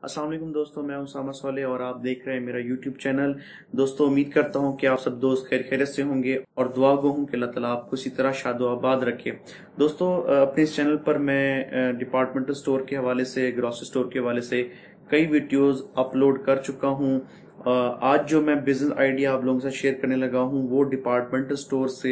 अस्सलाम वालेकुम दोस्तों, मैं उसामा सोले और आप देख रहे हैं मेरा यूट्यूब चैनल। दोस्तों, उम्मीद करता हूं कि आप सब दोस्त खैरियत से होंगे और दुआ गो हूं कि अल्लाह ताला आपको इसी तरह शादो आबाद रखे। दोस्तों, अपने इस चैनल पर मैं डिपार्टमेंटल स्टोर के हवाले से, ग्रोसरी स्टोर के हवाले से कई वीडियोस अपलोड कर चुका हूं। आज जो मैं बिजनेस आइडिया आप लोगों से शेयर करने लगा हूं वो डिपार्टमेंटल स्टोर से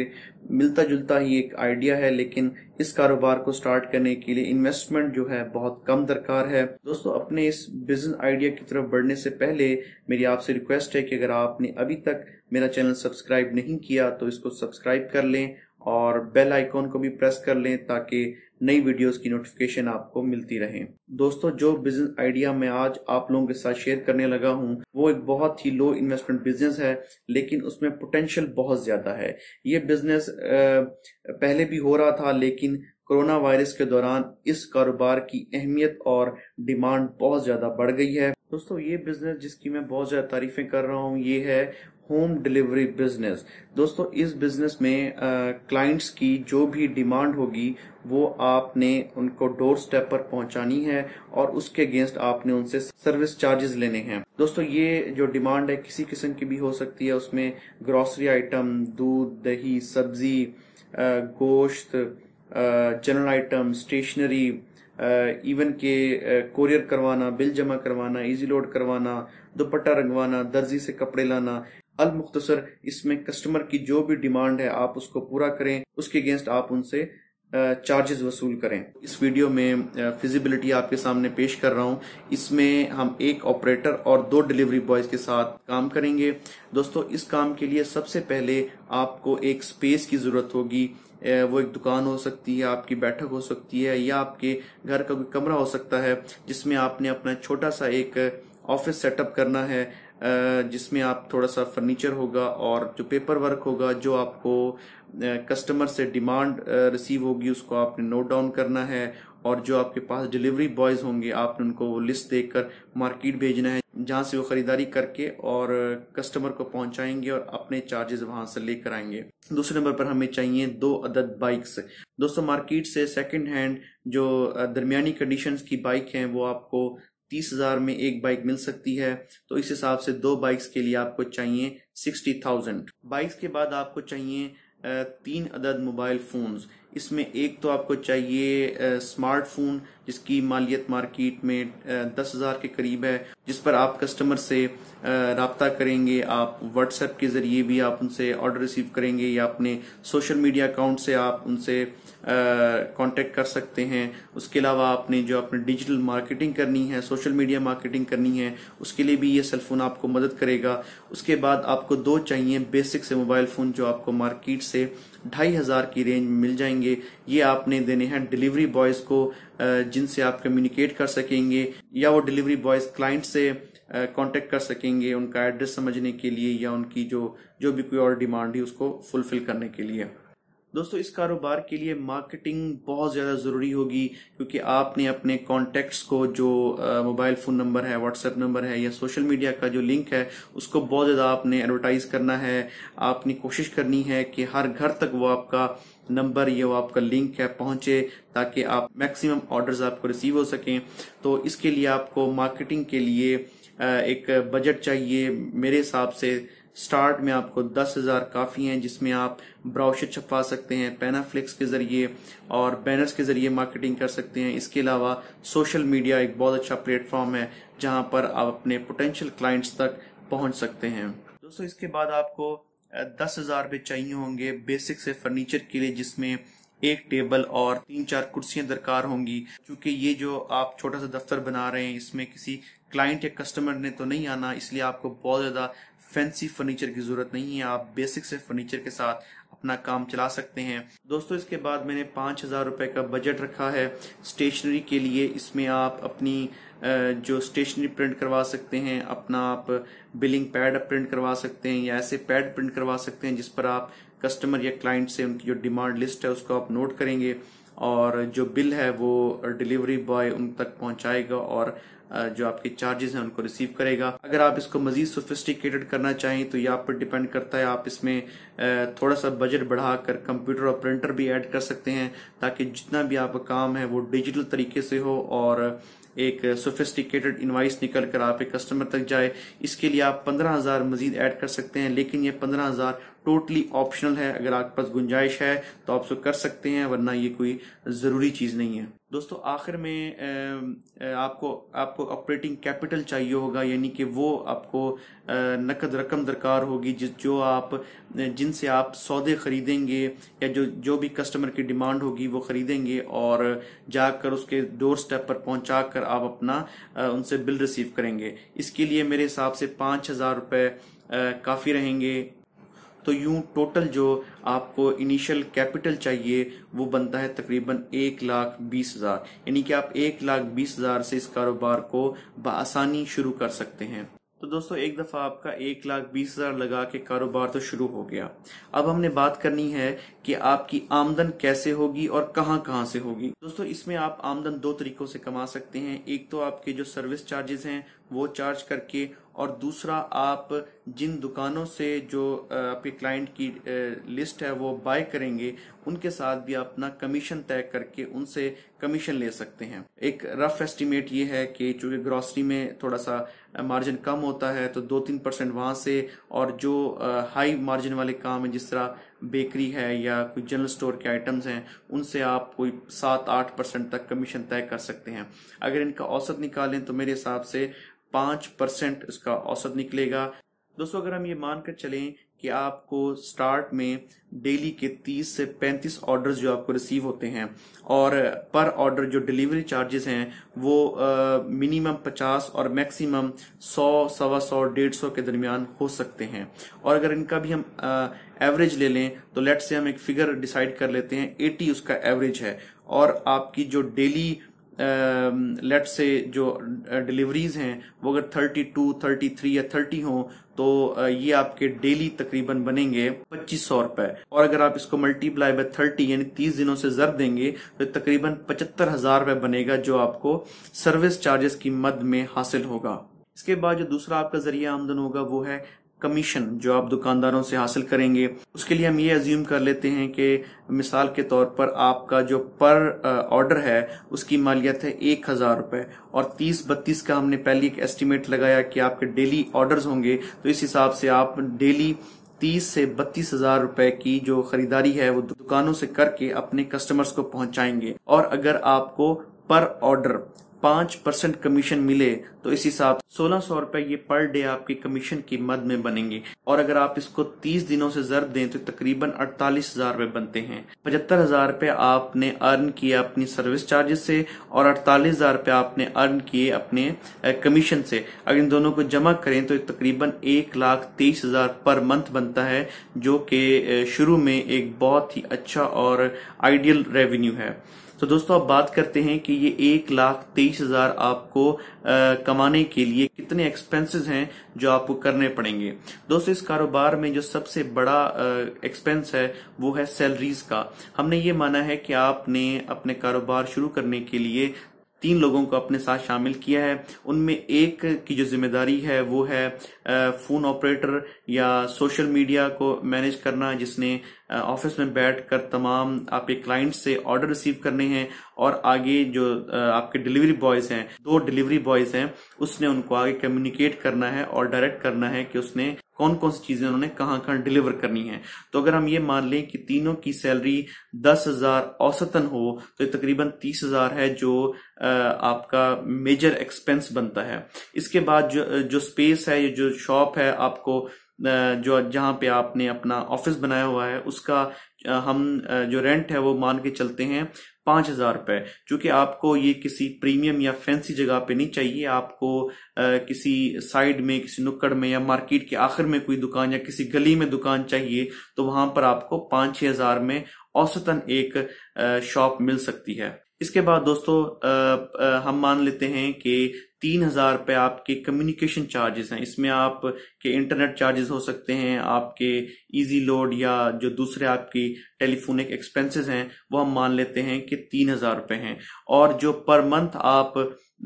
मिलता जुलता ही एक आइडिया है, लेकिन इस कारोबार को स्टार्ट करने के लिए इन्वेस्टमेंट जो है बहुत कम दरकार है। दोस्तों, अपने इस बिजनेस आइडिया की तरफ बढ़ने से पहले मेरी आपसे रिक्वेस्ट है कि अगर आपने अभी तक मेरा चैनल सब्सक्राइब नहीं किया तो इसको सब्सक्राइब कर लें और बेल आइकॉन को भी प्रेस कर लें ताकि नई वीडियोस की नोटिफिकेशन आपको मिलती रहे। दोस्तों, जो बिजनेस आइडिया मैं आज आप लोगों के साथ शेयर करने लगा हूं वो एक बहुत ही लो इन्वेस्टमेंट बिजनेस है, लेकिन उसमें पोटेंशियल बहुत ज्यादा है। ये बिजनेस पहले भी हो रहा था, लेकिन कोरोना वायरस के दौरान इस कारोबार की अहमियत और डिमांड बहुत ज्यादा बढ़ गई है। दोस्तों, ये बिजनेस जिसकी मैं बहुत ज्यादा तारीफें कर रहा हूँ ये है होम डिलीवरी बिजनेस। दोस्तों, इस बिजनेस में क्लाइंट्स की जो भी डिमांड होगी वो आपने उनको डोर स्टेप पर पहुंचानी है और उसके अगेंस्ट आपने उनसे सर्विस चार्जेस लेने हैं। दोस्तों, ये जो डिमांड है किसी किस्म की भी हो सकती है। उसमें ग्रोसरी आइटम, दूध, दही, सब्जी, गोश्त, जनरल आइटम, स्टेशनरी, इवन के कोरियर करवाना, बिल जमा करवाना, इजी लोड करवाना, दुपट्टा रंगवाना, दर्जी से कपड़े लाना, अल मुख्तसर इसमें कस्टमर की जो भी डिमांड है आप उसको पूरा करें, उसके अगेंस्ट आप उनसे चार्जेस वसूल करें। इस वीडियो में फिजिबिलिटी आपके सामने पेश कर रहा हूं। इसमें हम एक ऑपरेटर और 2 डिलीवरी बॉयज के साथ काम करेंगे। दोस्तों, इस काम के लिए सबसे पहले आपको एक स्पेस की जरूरत होगी। वो एक दुकान हो सकती है, आपकी बैठक हो सकती है, या आपके घर का कोई कमरा हो सकता है जिसमें आपने अपना छोटा सा एक ऑफिस सेटअप करना है, जिसमें आप थोड़ा सा फर्नीचर होगा और जो पेपर वर्क होगा, जो आपको कस्टमर से डिमांड रिसीव होगी उसको आपने नोट डाउन करना है, और जो आपके पास डिलीवरी बॉयज होंगे आपने उनको लिस्ट देकर मार्केट भेजना है जहां से वो खरीदारी करके और कस्टमर को पहुंचाएंगे और अपने चार्जेस वहां से लेकर आएंगे। दूसरे नंबर पर हमें चाहिए 2 अदद बाइक्स। दोस्तों, मार्केट से सेकंड हैंड जो दरमियानी कंडीशंस की बाइक हैं वो आपको 30,000 में एक बाइक मिल सकती है। तो इस हिसाब से 2 बाइक्स के लिए आपको चाहिए 60,000। बाइक्स के बाद आपको चाहिए 3 अदद मोबाइल फोन्स। इसमें एक तो आपको चाहिए स्मार्टफोन जिसकी मालियत मार्केट में 10,000 के करीब है, जिस पर आप कस्टमर से राब्ता करेंगे। आप व्हाट्सएप के जरिए भी आप उनसे ऑर्डर रिसीव करेंगे या अपने सोशल मीडिया अकाउंट से आप उनसे कांटेक्ट कर सकते हैं। उसके अलावा आपने जो अपने डिजिटल मार्केटिंग करनी है, सोशल मीडिया मार्केटिंग करनी है, उसके लिए भी ये सेल फोन आपको मदद करेगा। उसके बाद आपको 2 चाहिए बेसिक से मोबाइल फोन जो आपको मार्केट से 2,500 की रेंज में मिल जाएंगे। ये आपने देने हैं डिलीवरी बॉयज को जिनसे आप कम्युनिकेट कर सकेंगे, या वो डिलीवरी बॉयज क्लाइंट से कांटेक्ट कर सकेंगे उनका एड्रेस समझने के लिए या उनकी जो भी कोई और डिमांड है उसको फुलफिल करने के लिए। दोस्तों, इस कारोबार के लिए मार्केटिंग बहुत ज़्यादा ज़रूरी होगी, क्योंकि आपने अपने कॉन्टैक्ट्स को जो मोबाइल फ़ोन नंबर है, व्हाट्सएप नंबर है या सोशल मीडिया का जो लिंक है उसको बहुत ज़्यादा आपने एडवर्टाइज करना है। आपने कोशिश करनी है कि हर घर तक वो आपका नंबर या वो आपका लिंक है पहुंचे ताकि आप मैक्सिमम ऑर्डर्स आपको रिसीव हो सकें। तो इसके लिए आपको मार्केटिंग के लिए एक बजट चाहिए। मेरे हिसाब से स्टार्ट में आपको 10,000 काफी हैं, जिसमें आप ब्राउशर छपवा सकते हैं पैनाफ्लेक्स के जरिए और बैनर्स के जरिए मार्केटिंग कर सकते हैं। इसके अलावा सोशल मीडिया एक बहुत अच्छा प्लेटफॉर्म है जहां पर आप अपने पोटेंशियल क्लाइंट्स तक पहुंच सकते हैं। दोस्तों, इसके बाद आपको 10,000 रुपये चाहिए होंगे बेसिक से फर्नीचर के लिए, जिसमें एक टेबल और 3-4 कुर्सियां दरकार होंगी। क्योंकि ये जो आप छोटा सा दफ्तर बना रहे हैं इसमें किसी क्लाइंट या कस्टमर ने तो नहीं आना, इसलिए आपको बहुत ज्यादा फैंसी फर्नीचर की जरूरत नहीं है। आप बेसिक से फर्नीचर के साथ अपना काम चला सकते हैं। दोस्तों, इसके बाद मैंने 5,000 रुपए का बजट रखा है स्टेशनरी के लिए। इसमें आप अपनी जो स्टेशनरी प्रिंट करवा सकते हैं, अपना आप बिलिंग पैड प्रिंट करवा सकते हैं या ऐसे पैड प्रिंट करवा सकते हैं जिस पर आप कस्टमर या क्लाइंट से उनकी जो डिमांड लिस्ट है उसको आप नोट करेंगे और जो बिल है वो डिलीवरी बॉय उन तक पहुंचाएगा और जो आपके चार्जेस हैं उनको रिसीव करेगा। अगर आप इसको मजीद सोफिस्टिकेटेड करना चाहें तो ये आप पर डिपेंड करता है। आप इसमें थोड़ा सा बजट बढ़ाकर कंप्यूटर और प्रिंटर भी ऐड कर सकते हैं ताकि जितना भी आपका काम है वो डिजिटल तरीके से हो और एक सोफिस्टिकेटेड इनवाइस निकल कर आप एक कस्टमर तक जाए, इसके लिए आप 15,000 मजीद ऐड कर सकते हैं। लेकिन ये 15,000 टोटली ऑप्शनल है। अगर आपके पास गुंजाइश है तो आप उसको कर सकते हैं, वरना ये कोई जरूरी चीज नहीं है। दोस्तों आखिर में आपको ऑपरेटिंग कैपिटल चाहिए होगा, यानी कि वो आपको नकद रकम दरकार होगी जिनसे आप सौदे खरीदेंगे या जो भी कस्टमर की डिमांड होगी वो खरीदेंगे और जाकर उसके डोर स्टेप पर पहुंचा कर आप अपना उनसे बिल रिसीव करेंगे। इसके लिए मेरे हिसाब से 5,000 रुपये काफी रहेंगे। तो यूं टोटल जो आपको इनिशियल कैपिटल चाहिए वो बनता है तकरीबन 1,20,000, यानी कि आप 1,20,000 से इस कारोबार को बआसानी शुरू कर सकते हैं। तो दोस्तों एक दफा आपका 1,20,000 लगा के कारोबार तो शुरू हो गया। अब हमने बात करनी है कि आपकी आमदन कैसे होगी और कहां से होगी। दोस्तों इसमें आप आमदन 2 तरीकों से कमा सकते हैं। एक तो आपके जो सर्विस चार्जेस हैं वो चार्ज करके, और दूसरा आप जिन दुकानों से जो आपके क्लाइंट की लिस्ट है वो बाय करेंगे उनके साथ भी अपना कमीशन तय करके उनसे कमीशन ले सकते हैं। एक रफ एस्टिमेट ये है कि चूंकि ग्रोसरी में थोड़ा सा मार्जिन कम होता है तो 2-3% वहां से, और जो हाई मार्जिन वाले काम है जिस तरह बेकरी है या कोई जनरल स्टोर के आइटम्स हैं उनसे आप कोई 7-8% तक कमीशन तय कर सकते हैं। अगर इनका औसत निकालें तो मेरे हिसाब से 5% इसका औसत निकलेगा। दोस्तों अगर हम ये मानकर चलें कि आपको स्टार्ट में डेली के 30 से 35 ऑर्डर्स जो आपको रिसीव होते हैं और पर ऑर्डर जो डिलीवरी चार्जेस हैं वो मिनिमम 50 और मैक्सिमम 100, 125, 150 के दरमियान हो सकते हैं। और अगर इनका भी हम एवरेज ले लें तो लेट से हम एक फिगर डिसाइड कर लेते हैं 80 उसका एवरेज है, और आपकी जो डेली लेट से जो डिलीवरीज हैं वो अगर 32, 33 या 30 हो तो ये आपके डेली तकरीबन बनेंगे 2,500 रुपए। और अगर आप इसको मल्टीप्लाई बाय 30 यानी 30 दिनों से ज़रब देंगे तो तकरीबन 75,000 रुपए बनेगा जो आपको सर्विस चार्जेस की मद में हासिल होगा। इसके बाद जो दूसरा आपका जरिया आमदन होगा वो है कमीशन, जो आप दुकानदारों से हासिल करेंगे। उसके लिए हम ये अज्यूम कर लेते हैं कि मिसाल के तौर पर आपका जो पर ऑर्डर है उसकी मालियत है 1,000 रुपए, और 30-32 का हमने पहले एक एस्टिमेट लगाया कि आपके डेली ऑर्डर्स होंगे, तो इस हिसाब से आप डेली 30 से 32,000 रुपए की जो खरीदारी है वो दुकानों से करके अपने कस्टमर्स को पहुंचाएंगे। और अगर आपको पर ऑर्डर 5% कमीशन मिले तो इस हिसाब 1,600 रुपए ये पर डे आपकी कमीशन की मद में बनेंगे। और अगर आप इसको 30 दिनों से ज़रब दें तो तकरीबन 48,000 रुपए बनते हैं। 75,000 रुपए आपने अर्न किए अपनी सर्विस चार्जेस से और 48,000 रुपए आपने अर्न किए अपने कमीशन से। अगर इन दोनों को जमा करें तो तकरीबन 1,23,000 पर मंथ बनता है, जो कि शुरू में एक बहुत ही अच्छा और आइडियल रेवेन्यू है। तो दोस्तों अब बात करते हैं कि ये 1,23,000 आपको कमाने के लिए कितने एक्सपेंसेस हैं जो आपको करने पड़ेंगे। दोस्तों इस कारोबार में जो सबसे बड़ा एक्सपेंस है वो है सैलरीज का। हमने ये माना है कि आपने अपने कारोबार शुरू करने के लिए 3 लोगों को अपने साथ शामिल किया है। उनमें एक की जो जिम्मेदारी है वो है फोन ऑपरेटर या सोशल मीडिया को मैनेज करना, जिसने ऑफिस में बैठकर तमाम आपके क्लाइंट से ऑर्डर रिसीव करने हैं, और आगे जो आपके डिलीवरी बॉयज हैं, 2 डिलीवरी बॉयज हैं, उसने उनको आगे कम्युनिकेट करना है और डायरेक्ट करना है कि उसने कौन कौन सी चीजें उन्होंने कहां डिलीवर करनी है। तो अगर हम ये मान लें कि तीनों की सैलरी 10,000 औसतन हो तो तकरीबन 30,000 है जो आपका मेजर एक्सपेंस बनता है। इसके बाद जो स्पेस है, जो शॉप है आपको जहां पे आपने अपना ऑफिस बनाया हुआ है, उसका हम जो रेंट है वो मान के चलते हैं 5,000 रुपए। चूंकि आपको ये किसी प्रीमियम या फैंसी जगह पे नहीं चाहिए, आपको किसी साइड में, किसी नुक्कड़ में या मार्केट के आखिर में कोई दुकान या किसी गली में दुकान चाहिए, तो वहां पर आपको 5-6 हजार में औसतन एक शॉप मिल सकती है। इसके बाद दोस्तों हम मान लेते हैं कि 3,000 रुपए आपके कम्युनिकेशन चार्जेस हैं। इसमें आपके इंटरनेट चार्जेस हो सकते हैं, आपके इजी लोड या जो दूसरे आपकी टेलीफोनिक एक्सपेंसेस हैं वो हम मान लेते हैं कि 3,000 रुपए हैं। और जो पर मंथ आप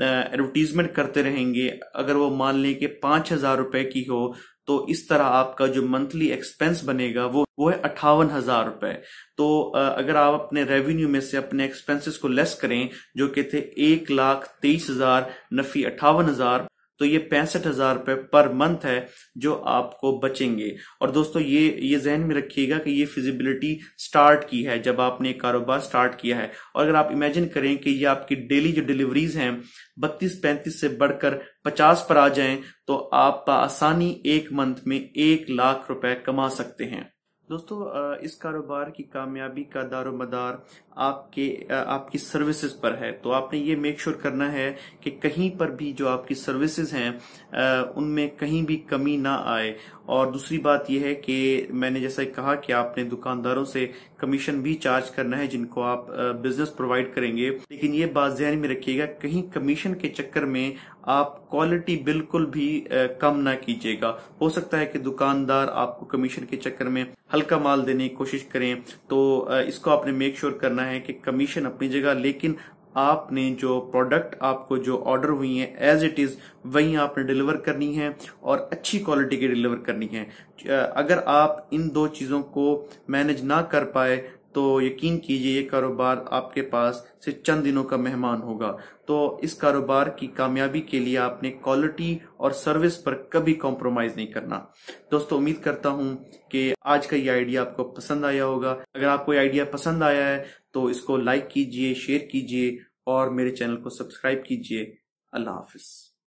ایڈورٹیزمنٹ کرتے رہیں گے، اگر وہ مان لیں کہ 5,000 روپے کی ہو، تو اس طرح آپ کا جو منتھلی ایکسپینس بنے گا وہ ہے 58,000 روپے۔ تو اگر آپ اپنے ریونیو میں سے اپنے ایکسپینسز کو لیس کریں جو کہ تھے 1,23,000 نفی 58,000، تو یہ 65,000 روپے پر منتھ ہے جو آپ کو بچیں گے۔ اور دوستو یہ ذہن میں رکھیے گا کہ یہ فیزیبلٹی سٹارٹ کی ہے جب آپ نے کاروبار سٹارٹ کیا ہے، اور اگر آپ امیجن کریں کہ یہ آپ کی ڈیلی جو ڈیلیوریز ہیں 32-35 سے بڑھ کر 50 پر آ جائیں، تو آپ بآسانی ایک منتھ میں 1,00,000 روپے کما سکتے ہیں۔ دوستو اس کاروبار کی کامیابی کا دار و مدار آپ کی سروسز پر ہے، تو آپ نے یہ میک شور کرنا ہے کہ کہیں پر بھی جو آپ کی سروسز ہیں ان میں کہیں بھی کمی نہ آئے۔ اور دوسری بات یہ ہے کہ میں نے جیسا کہا کہ آپ نے دکانداروں سے کمیشن بھی چارج کرنا ہے جن کو آپ بزنس پرووائڈ کریں گے، لیکن یہ بات ذہن میں رکھیے گا کہیں کمیشن کے چکر میں آپ کوالٹی بالکل بھی کم نہ کیجیے گا۔ ہو سکتا ہے کہ دکاندار آپ کو کمیشن کے چکر میں ہلکا مال دینے کی کوشش کریں، تو اس کو آپ نے میک شور کرنا ہے کہ کمیشن اپنی جگہ، لیکن آپ نے جو پروڈکٹ آپ کو جو آرڈر ہوئی ہیں ایز اٹ از وہیں آپ نے ڈیلیور کرنی ہے اور اچھی کوالٹی کی ڈیلیور کرنی ہے۔ اگر آپ ان دو چیزوں کو مینج نہ کر پائے تو یقین کیجئے یہ کاروبار آپ کے پاس صرف چند دنوں کا مہمان ہوگا۔ تو اس کاروبار کی کامیابی کے لیے آپ نے کوالٹی اور سروس پر کبھی کمپرومائز نہیں کرنا۔ دوستو امید کرتا ہوں کہ آج کا یہ آئیڈیا آپ کو پسند آیا ہوگا۔ اگر آپ کو یہ آئیڈیا پسند آیا ہے تو اس کو لائک کیجئے، شیئر کیجئے اور میرے چینل کو سبسکرائب کیجئے۔ اللہ حافظ۔